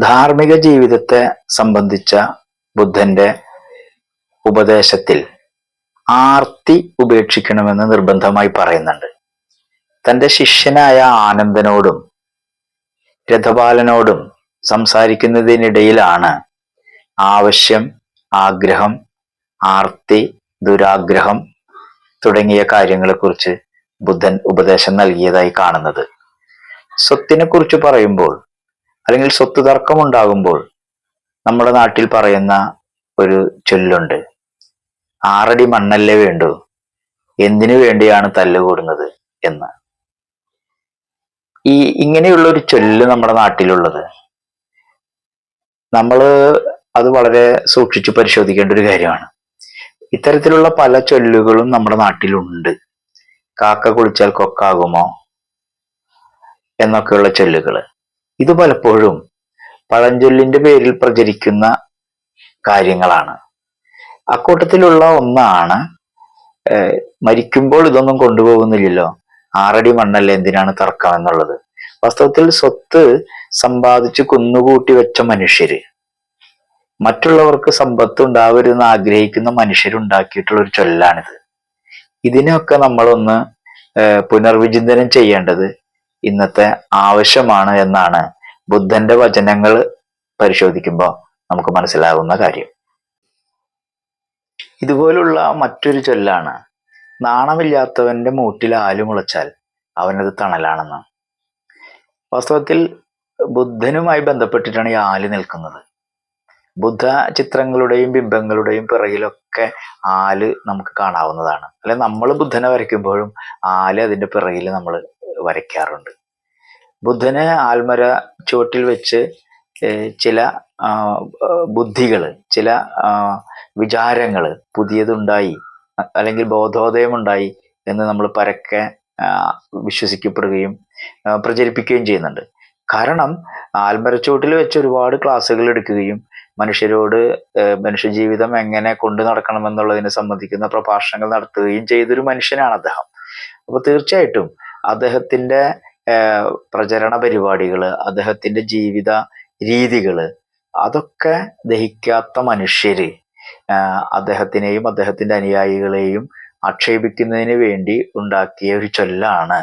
ധാർമ്മിക ജീവിതത്തെ സംബന്ധിച്ച ബുദ്ധന്റെ ഉപദേശത്തിൽ ആർത്തി ഉപേക്ഷിക്കണമെന്ന് നിർബന്ധമായി പറയുന്നുണ്ട്. തന്റെ ശിഷ്യനായ ആനന്ദനോടും രഥപാലനോടും സംസാരിക്കുന്നതിനിടയിലാണ് ആവശ്യം, ആഗ്രഹം, ആർത്തി, ദുരാഗ്രഹം തുടങ്ങിയ കാര്യങ്ങളെക്കുറിച്ച് ബുദ്ധൻ ഉപദേശം നൽകിയതായി കാണുന്നത്. സ്വത്തിനെ കുറിച്ച് പറയുമ്പോൾ അല്ലെങ്കിൽ സ്വത്ത് തർക്കം ഉണ്ടാകുമ്പോൾ നമ്മുടെ നാട്ടിൽ പറയുന്ന ഒരു ചൊല്ലുണ്ട്, ആറടി മണ്ണല്ലേ വേണ്ടു, എന്തിനു വേണ്ടിയാണ് തല്ലുകൂടുന്നത് എന്ന്. ഇങ്ങനെയുള്ള ഒരു ചൊല്ല് നമ്മുടെ നാട്ടിലുള്ളത് നമ്മൾ അത് വളരെ സൂക്ഷിച്ചു പരിശോധിക്കേണ്ട ഒരു കാര്യമാണ്. ഇത്തരത്തിലുള്ള പല ചൊല്ലുകളും നമ്മുടെ നാട്ടിലുണ്ട്. കാക്ക കുളിച്ചാൽ കൊക്കാകുമോ എന്നൊക്കെയുള്ള ചൊല്ലുകൾ. ഇത് പലപ്പോഴും പഴഞ്ചൊല്ലിന്റെ പേരിൽ പ്രചരിക്കുന്ന കാര്യങ്ങളാണ്. അക്കൂട്ടത്തിലുള്ള ഒന്നാണ് മരിക്കുമ്പോൾ ഇതൊന്നും കൊണ്ടുപോകുന്നില്ലല്ലോ, ആറടി മണ്ണല്ലേ എന്തിനാണ് തർക്കം എന്നുള്ളത്. വാസ്തവത്തിൽ സ്വത്ത് സമ്പാദിച്ച് കുന്നുകൂട്ടി വെച്ച മനുഷ്യര്, മറ്റുള്ളവർക്ക് സമ്പത്ത് ഉണ്ടാവരുതെന്ന് ആഗ്രഹിക്കുന്ന മനുഷ്യരുണ്ടാക്കിയിട്ടുള്ള ഒരു ചൊല്ലാണിത്. ഇതിനെയൊക്കെ നമ്മളൊന്ന് പുനർവിചിന്തനം ചെയ്യേണ്ടത് ഇന്നത്തെ ആവശ്യമാണ് എന്നാണ് ബുദ്ധന്റെ വചനങ്ങൾ പരിശോധിക്കുമ്പോൾ നമുക്ക് മനസ്സിലാകുന്ന കാര്യം. ഇതുപോലുള്ള മറ്റൊരു ചൊല്ലാണ്, നാണമില്ലാത്തവന്റെ മൂട്ടിൽ ആല് മുളച്ചാൽ അവനത് തണലാണെന്ന്. വാസ്തവത്തിൽ ബുദ്ധനുമായി ബന്ധപ്പെട്ടിട്ടാണ് ഈ ആല് നിൽക്കുന്നത്. ബുദ്ധ ചിത്രങ്ങളുടെയും ബിംബങ്ങളുടെയും പിറകിലൊക്കെ ആല് നമുക്ക് കാണാവുന്നതാണ്. അല്ലെ, നമ്മൾ ബുദ്ധനെ വരയ്ക്കുമ്പോഴും ആല് അതിന്റെ പിറകിൽ നമ്മൾ വരയ്ക്കാറുണ്ട്. ബുദ്ധനെ ആൽമര ചുവട്ടിൽ വെച്ച് ചില ബുദ്ധികള്, ചില വിചാരങ്ങള് പുതിയതുണ്ടായി അല്ലെങ്കിൽ ബോധോദയമുണ്ടായി എന്ന് നമ്മൾ പരക്കെ വിശ്വസിക്കപ്പെടുകയും പ്രചരിപ്പിക്കുകയും ചെയ്യുന്നുണ്ട്. കാരണം ആൽമരച്ചുവട്ടിൽ വെച്ച് ഒരുപാട് ക്ലാസ്സുകൾ എടുക്കുകയും മനുഷ്യരോട് മനുഷ്യജീവിതം എങ്ങനെ കൊണ്ടു നടക്കണമെന്നുള്ളതിനെ സംബന്ധിക്കുന്ന പ്രഭാഷണങ്ങൾ നടത്തുകയും ചെയ്തൊരു മനുഷ്യനാണ് അദ്ദേഹം. അപ്പൊ തീർച്ചയായിട്ടും അദ്ദേഹത്തിന്റെ പ്രചരണ പരിപാടികള്, അദ്ദേഹത്തിന്റെ ജീവിത രീതികള്, അതൊക്കെ ദഹിക്കാത്ത മനുഷ്യര് അദ്ദേഹത്തിനെയും അദ്ദേഹത്തിന്റെ അനുയായികളെയും ആക്ഷേപിക്കുന്നതിന് വേണ്ടി ഉണ്ടാക്കിയ ഒരു ചൊല്ലാണ്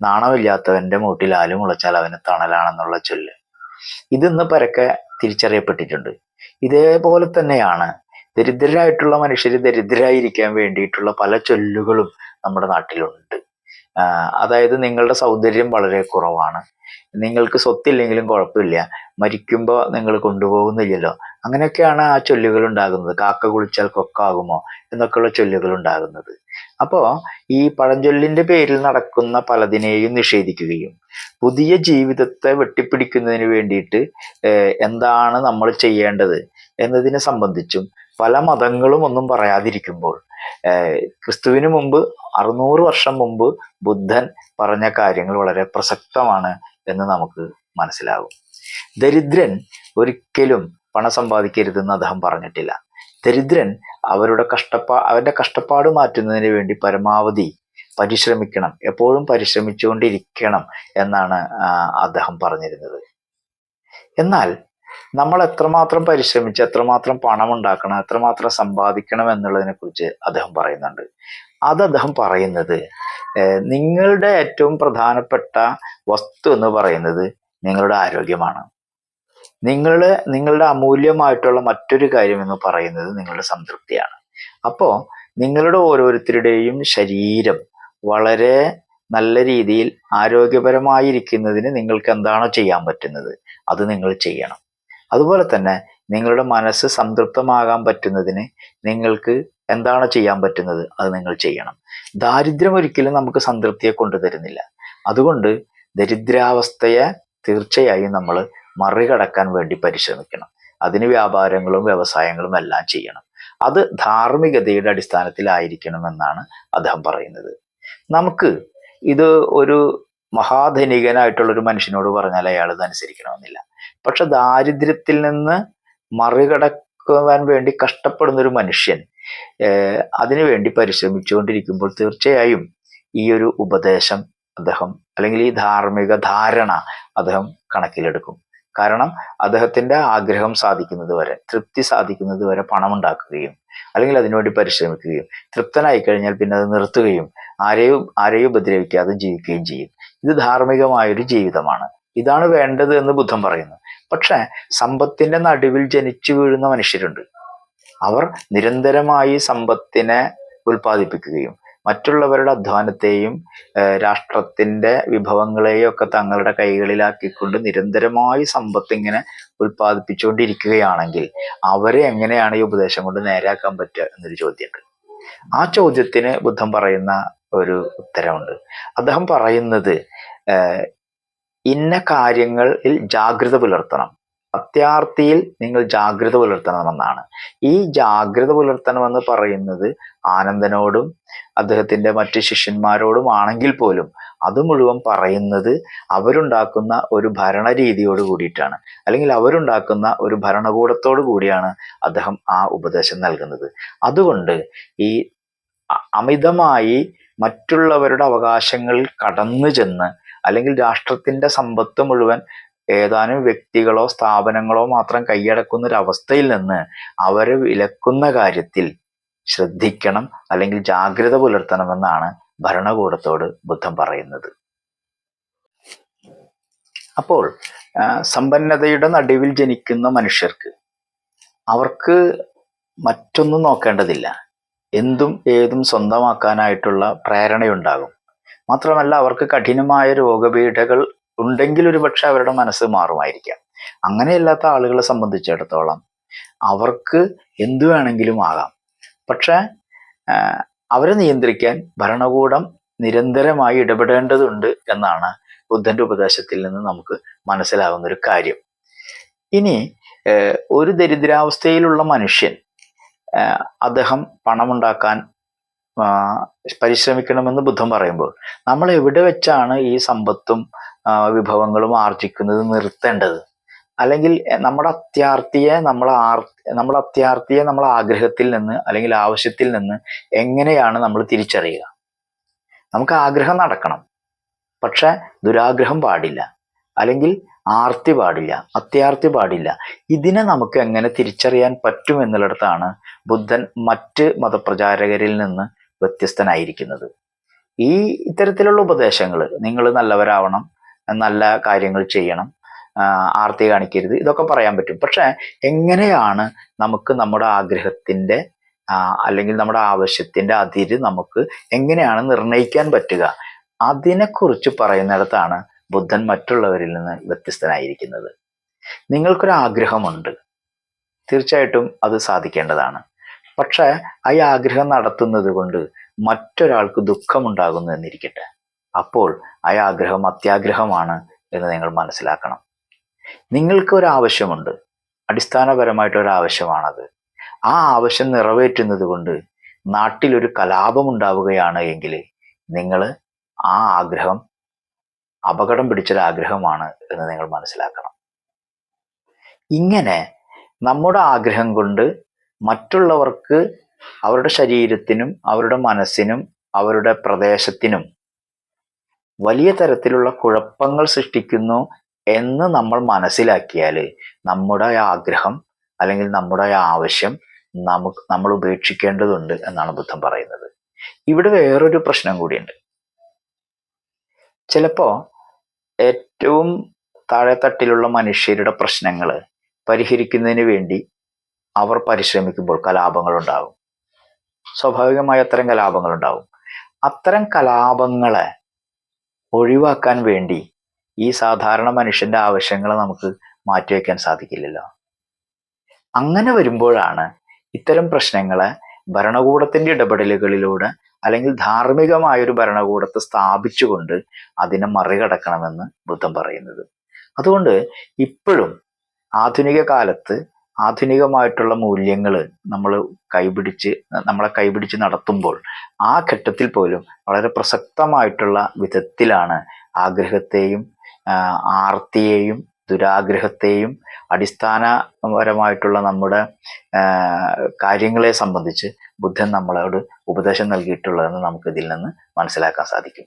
നാണമില്ലാത്തവന്റെ മൂട്ടിൽ ആല് മുളച്ചാൽ അവന് തണലാണെന്നുള്ള ചൊല്ല്. ഇതിന്ന് പരക്കെ തിരിച്ചറിയപ്പെട്ടിട്ടുണ്ട്. ഇതേപോലെ തന്നെയാണ് ദരിദ്രരായിട്ടുള്ള മനുഷ്യർ ദരിദ്രരായിരിക്കാൻ വേണ്ടിയിട്ടുള്ള പല ചൊല്ലുകളും നമ്മുടെ നാട്ടിലുണ്ട്. അതായത്, നിങ്ങളുടെ സൗന്ദര്യം വളരെ കുറവാണ്, നിങ്ങൾക്ക് സ്വത്തില്ലെങ്കിലും കുഴപ്പമില്ല, മരിക്കുമ്പോൾ നിങ്ങൾ കൊണ്ടുപോകുന്നില്ലല്ലോ, അങ്ങനെയൊക്കെയാണ് ആ ചൊല്ലുകൾ ഉണ്ടാകുന്നത്. കാക്ക കുളിച്ചാൽ കൊക്കാകുമോ എന്നൊക്കെയുള്ള ചൊല്ലുകൾ ഉണ്ടാകുന്നത്. അപ്പോ ഈ പഴഞ്ചൊല്ലിന്റെ പേരിൽ നടക്കുന്ന പലതിനെയും നിഷേധിക്കുകയും പുതിയ ജീവിതത്തെ വെട്ടിപ്പിടിക്കുന്നതിന് വേണ്ടിയിട്ട് എന്താണ് നമ്മൾ ചെയ്യേണ്ടത് എന്നതിനെ സംബന്ധിച്ചും പല മതങ്ങളും ഒന്നും പറയാതിരിക്കുമ്പോൾ ക്രിസ്തുവിന് മുമ്പ് 600 വർഷം മുമ്പ് ബുദ്ധൻ പറഞ്ഞ കാര്യങ്ങൾ വളരെ പ്രസക്തമാണ് എന്ന് നമുക്ക് മനസ്സിലാകും. ദരിദ്രൻ ഒരിക്കലും പണം സമ്പാദിക്കരുതെന്ന് അദ്ദേഹം പറഞ്ഞിട്ടില്ല. ദരിദ്രൻ അവന്റെ കഷ്ടപ്പാട് മാറ്റുന്നതിന് വേണ്ടി പരമാവധി പരിശ്രമിക്കണം, എപ്പോഴും പരിശ്രമിച്ചുകൊണ്ടിരിക്കണം എന്നാണ് അദ്ദേഹം പറഞ്ഞിരുന്നത്. എന്നാൽ നമ്മൾ എത്രമാത്രം പരിശ്രമിച്ച് എത്രമാത്രം പണം ഉണ്ടാക്കണം, എത്രമാത്രം സമ്പാദിക്കണം എന്നുള്ളതിനെ കുറിച്ച് അദ്ദേഹം പറയുന്നുണ്ട്. അദ്ദേഹം പറയുന്നത്, നിങ്ങളുടെ ഏറ്റവും പ്രധാനപ്പെട്ട വസ്തു എന്ന് പറയുന്നത് നിങ്ങളുടെ ആരോഗ്യമാണ്. നിങ്ങളുടെ അമൂല്യമായിട്ടുള്ള മറ്റൊരു കാര്യം എന്ന് പറയുന്നത് നിങ്ങളുടെ സംതൃപ്തിയാണ്. അപ്പോ നിങ്ങളുടെ ഓരോരുത്തരുടെയും ശരീരം വളരെ നല്ല രീതിയിൽ ആരോഗ്യപരമായിരിക്കുന്നതിന് നിങ്ങൾക്ക് എന്താണോ ചെയ്യാൻ പറ്റുന്നത് അത് നിങ്ങൾ ചെയ്യണം. അതുപോലെ തന്നെ നിങ്ങളുടെ മനസ്സ് സംതൃപ്തമാകാൻ പറ്റുന്നതിന് നിങ്ങൾക്ക് എന്താണോ ചെയ്യാൻ പറ്റുന്നത് അത് നിങ്ങൾ ചെയ്യണം. ദാരിദ്ര്യം ഒരിക്കലും നമുക്ക് സംതൃപ്തിയെ കൊണ്ടുതരുന്നില്ല. അതുകൊണ്ട് ദരിദ്രാവസ്ഥയെ തീർച്ചയായും നമ്മൾ മറികടക്കാൻ വേണ്ടി പരിശ്രമിക്കണം. അതിന് വ്യാപാരങ്ങളും വ്യവസായങ്ങളും എല്ലാം ചെയ്യണം. അത് ധാർമ്മികതയുടെ അടിസ്ഥാനത്തിലായിരിക്കണമെന്നാണ് അദ്ദേഹം പറയുന്നത്. നമുക്ക് ഇത് ഒരു മഹാധനികനായിട്ടുള്ള ഒരു മനുഷ്യനോട് പറഞ്ഞാൽ അയാൾ ഇത് അനുസരിക്കണമെന്നില്ല. പക്ഷെ ദാരിദ്ര്യത്തിൽ നിന്ന് മറികടക്കുവാൻ വേണ്ടി കഷ്ടപ്പെടുന്ന ഒരു മനുഷ്യൻ അതിനുവേണ്ടി പരിശ്രമിച്ചുകൊണ്ടിരിക്കുമ്പോൾ തീർച്ചയായും ഈ ഒരു ഉപദേശം അദ്ദേഹം അല്ലെങ്കിൽ ഈ ധാർമ്മിക ധാരണ അദ്ദേഹം കണക്കിലെടുക്കും. കാരണം അദ്ദേഹത്തിന്റെ ആഗ്രഹം സാധിക്കുന്നത് വരെ, തൃപ്തി സാധിക്കുന്നത് വരെ പണം ഉണ്ടാക്കുകയും അല്ലെങ്കിൽ അതിനുവേണ്ടി പരിശ്രമിക്കുകയും തൃപ്തനായി കഴിഞ്ഞാൽ പിന്നെ അത് നിർത്തുകയും ആരെയും ഉപദ്രവിക്കാതെ ജീവിക്കുകയും ചെയ്യും. ഇത് ധാർമ്മികമായൊരു ജീവിതമാണ്. ഇതാണ് വേണ്ടത് എന്ന് ബുദ്ധൻ പറയുന്നു. പക്ഷെ സമ്പത്തിന്റെ നടുവിൽ ജനിച്ചു വീഴുന്ന മനുഷ്യരുണ്ട്. അവർ നിരന്തരമായി സമ്പത്തിനെ ഉൽപ്പാദിപ്പിക്കുകയും മറ്റുള്ളവരുടെ അധ്വാനത്തെയും രാഷ്ട്രത്തിന്റെ വിഭവങ്ങളെയും ഒക്കെ തങ്ങളുടെ കൈകളിലാക്കിക്കൊണ്ട് നിരന്തരമായി സമ്പത്ത് ഇങ്ങനെ ഉൽപ്പാദിപ്പിച്ചുകൊണ്ടിരിക്കുകയാണെങ്കിൽ അവരെ എങ്ങനെയാണ് ഈ ഉപദേശം കൊണ്ട് നേരാക്കാൻ പറ്റുക എന്നൊരു ചോദ്യമുണ്ട്. ആ ചോദ്യത്തിന് ബുദ്ധൻ പറയുന്ന ഒരു ഉത്തരമുണ്ട്. അദ്ദേഹം പറയുന്നത് ഇന്ന കാര്യങ്ങളിൽ ജാഗ്രത പുലർത്തണം, അത്യാർത്തിയിൽ നിങ്ങൾ ജാഗ്രത പുലർത്തണമെന്നാണ്. ഈ ജാഗ്രത പുലർത്തണമെന്ന് പറയുന്നത് ആനന്ദനോടും അദ്ദേഹത്തിന്റെ മറ്റ് ശിഷ്യന്മാരോടും ആണെങ്കിൽ പോലും അത് മുഴുവൻ പറയുന്നത് അവരുണ്ടാക്കുന്ന ഒരു ഭരണരീതിയോട് കൂടിയിട്ടാണ്, അല്ലെങ്കിൽ അവരുണ്ടാക്കുന്ന ഒരു ഭരണകൂടത്തോടു കൂടിയാണ് അദ്ദേഹം ആ ഉപദേശം നൽകുന്നത്. അതുകൊണ്ട് ഈ അമിതമായി മറ്റുള്ളവരുടെ അവകാശങ്ങളിൽ കടന്നു ചെന്ന് അല്ലെങ്കിൽ രാഷ്ട്രത്തിന്റെ സമ്പത്ത് മുഴുവൻ ഏതാനും വ്യക്തികളോ സ്ഥാപനങ്ങളോ മാത്രം കൈയടക്കുന്ന ഒരു അവസ്ഥയിൽ നിന്ന് അവരെ വിലക്കുന്ന കാര്യത്തിൽ ശ്രദ്ധിക്കണം, അല്ലെങ്കിൽ ജാഗ്രത പുലർത്തണമെന്നാണ് ഭരണകൂടത്തോട് ബുദ്ധൻ പറയുന്നത്. അപ്പോൾ സമ്പന്നതയുടെ നടുവിൽ ജനിക്കുന്ന മനുഷ്യർക്ക് അവർക്ക് മറ്റൊന്നും നോക്കേണ്ടതില്ല, എന്തും ഏതും സ്വന്തമാക്കാനായിട്ടുള്ള പ്രേരണയുണ്ടാകും. മാത്രമല്ല അവർക്ക് കഠിനമായ രോഗപീഠകൾ ഉണ്ടെങ്കിൽ ഒരുപക്ഷെ അവരുടെ മനസ്സ് മാറുമായിരിക്കാം. അങ്ങനെയല്ലാത്ത ആളുകളെ സംബന്ധിച്ചിടത്തോളം അവർക്ക് എന്തു വേണമെങ്കിലും ആകാം. പക്ഷെ അവരെ നിയന്ത്രിക്കാൻ ഭരണകൂടം നിരന്തരമായി ഇടപെടേണ്ടതുണ്ട് എന്നാണ് ബുദ്ധന്റെ ഉപദേശത്തിൽ നിന്ന് നമുക്ക് മനസ്സിലാകുന്ന ഒരു കാര്യം. ഇനി ഒരു ദരിദ്രാവസ്ഥയിലുള്ള മനുഷ്യൻ അദ്ദേഹം പണമുണ്ടാക്കാൻ പരിശ്രമിക്കണമെന്ന് ബുദ്ധൻ പറയുമ്പോൾ നമ്മൾ എവിടെ വെച്ചാണ് ഈ സമ്പത്തും വിഭവങ്ങളും ആർജിക്കുന്നത് നിർത്തേണ്ടത്? അല്ലെങ്കിൽ നമ്മുടെ അത്യാർത്തിയെ നമ്മൾ ആഗ്രഹത്തിൽ നിന്ന് അല്ലെങ്കിൽ ആവശ്യത്തിൽ നിന്ന് എങ്ങനെയാണ് നമ്മൾ തിരിച്ചറിയുക? നമുക്ക് ആഗ്രഹം നടക്കണം, പക്ഷെ ദുരാഗ്രഹം പാടില്ല, അല്ലെങ്കിൽ ആർത്തി പാടില്ല, അത്യാർത്തി പാടില്ല. ഇതിനെ നമുക്ക് എങ്ങനെ തിരിച്ചറിയാൻ പറ്റും എന്നുള്ളിടത്താണ് ബുദ്ധൻ മറ്റ് മതപ്രചാരകരിൽ നിന്ന് വ്യത്യസ്തനായിരിക്കുന്നത്. ഇത്തരത്തിലുള്ള ഉപദേശങ്ങൾ, നിങ്ങൾ നല്ലവരാവണം, നല്ല കാര്യങ്ങൾ ചെയ്യണം, ആർത്തി കാണിക്കരുത്, ഇതൊക്കെ പറയാൻ പറ്റും. പക്ഷെ എങ്ങനെയാണ് നമുക്ക് നമ്മുടെ ആഗ്രഹത്തിന്റെ അല്ലെങ്കിൽ നമ്മുടെ ആവശ്യത്തിന്റെ അതിര് നമുക്ക് എങ്ങനെയാണ് നിർണയിക്കാൻ പറ്റുക? അതിനെക്കുറിച്ച് പറയുന്നിടത്താണ് ബുദ്ധൻ മറ്റുള്ളവരിൽ നിന്ന് വ്യത്യസ്തനായിരിക്കുന്നത്. നിങ്ങൾക്കൊരു ആഗ്രഹമുണ്ട്, തീർച്ചയായിട്ടും അത് സാധിക്കേണ്ടതാണ്. പക്ഷെ ആ ആഗ്രഹം നടത്തുന്നത് കൊണ്ട് മറ്റൊരാൾക്ക് ദുഃഖമുണ്ടാകുന്നു എന്നിരിക്കട്ടെ, അപ്പോൾ ആ ആഗ്രഹം അത്യാഗ്രഹമാണ് എന്ന് നിങ്ങൾ മനസ്സിലാക്കണം. നിങ്ങൾക്ക് ഒരു ആവശ്യമുണ്ട്, അടിസ്ഥാനപരമായിട്ടൊരാവശ്യമാണത്. ആ ആവശ്യം നിറവേറ്റുന്നത് കൊണ്ട് നാട്ടിലൊരു കലാപം ഉണ്ടാവുകയാണ് എങ്കിൽ നിങ്ങൾ ആ ആഗ്രഹം അപകടം പിടിച്ചൊരാഗ്രഹമാണ് എന്ന് നിങ്ങൾ മനസ്സിലാക്കണം. ഇങ്ങനെ നമ്മുടെ ആഗ്രഹം കൊണ്ട് മറ്റുള്ളവർക്ക് അവരുടെ ശരീരത്തിനും അവരുടെ മനസ്സിനും അവരുടെ പ്രദേശത്തിനും വലിയ തരത്തിലുള്ള കുഴപ്പങ്ങൾ സൃഷ്ടിക്കുന്നു എന്ന് നമ്മൾ മനസ്സിലാക്കിയാൽ നമ്മുടെ ആഗ്രഹം അല്ലെങ്കിൽ നമ്മുടെ ആവശ്യം നമ്മൾ ഉപേക്ഷിക്കേണ്ടതുണ്ട് എന്നാണ് ബുദ്ധൻ പറയുന്നത്. ഇവിടെ വേറൊരു പ്രശ്നം കൂടിയുണ്ട്. ചിലപ്പോ ഏറ്റവും താഴെത്തട്ടിലുള്ള മനുഷ്യരുടെ പ്രശ്നങ്ങൾ പരിഹരിക്കുന്നതിന് വേണ്ടി അവർ പരിശ്രമിക്കുമ്പോൾ കലാപങ്ങൾ ഉണ്ടാകും. സ്വാഭാവികമായി അത്തരം കലാപങ്ങൾ ഉണ്ടാവും. അത്തരം കലാപങ്ങളെ ഒഴിവാക്കാൻ വേണ്ടി ഈ സാധാരണ മനുഷ്യന്റെ ആവശ്യങ്ങളെ നമുക്ക് മാറ്റിവെക്കാൻ സാധിക്കില്ലല്ലോ. അങ്ങനെ വരുമ്പോഴാണ് ഇത്തരം പ്രശ്നങ്ങളെ ഭരണകൂടത്തിന്റെ ഇടപെടലുകളിലൂടെ അല്ലെങ്കിൽ ധാർമ്മികമായൊരു ഭരണകൂടത്തെ സ്ഥാപിച്ചുകൊണ്ട് അതിനെ മറികടക്കണമെന്ന് ബുദ്ധൻ പറയുന്നത്. അതുകൊണ്ട് ഇപ്പോഴും ആധുനിക കാലത്ത് ആധുനികമായിട്ടുള്ള മൂല്യങ്ങൾ നമ്മളെ കൈപിടിച്ച് നടത്തുമ്പോൾ ആ ഘട്ടത്തിൽ പോലും വളരെ പ്രസക്തമായിട്ടുള്ള വിധത്തിലാണ് ആഗ്രഹത്തെയും ആർത്തിയെയും ദുരാഗ്രഹത്തെയും അടിസ്ഥാനപരമായിട്ടുള്ള നമ്മുടെ കാര്യങ്ങളെ സംബന്ധിച്ച് ബുദ്ധൻ നമ്മളോട് ഉപദേശം നൽകിയിട്ടുള്ളതെന്ന് നമുക്ക് ഇതിൽ നിന്ന് മനസ്സിലാക്കാൻ സാധിക്കും.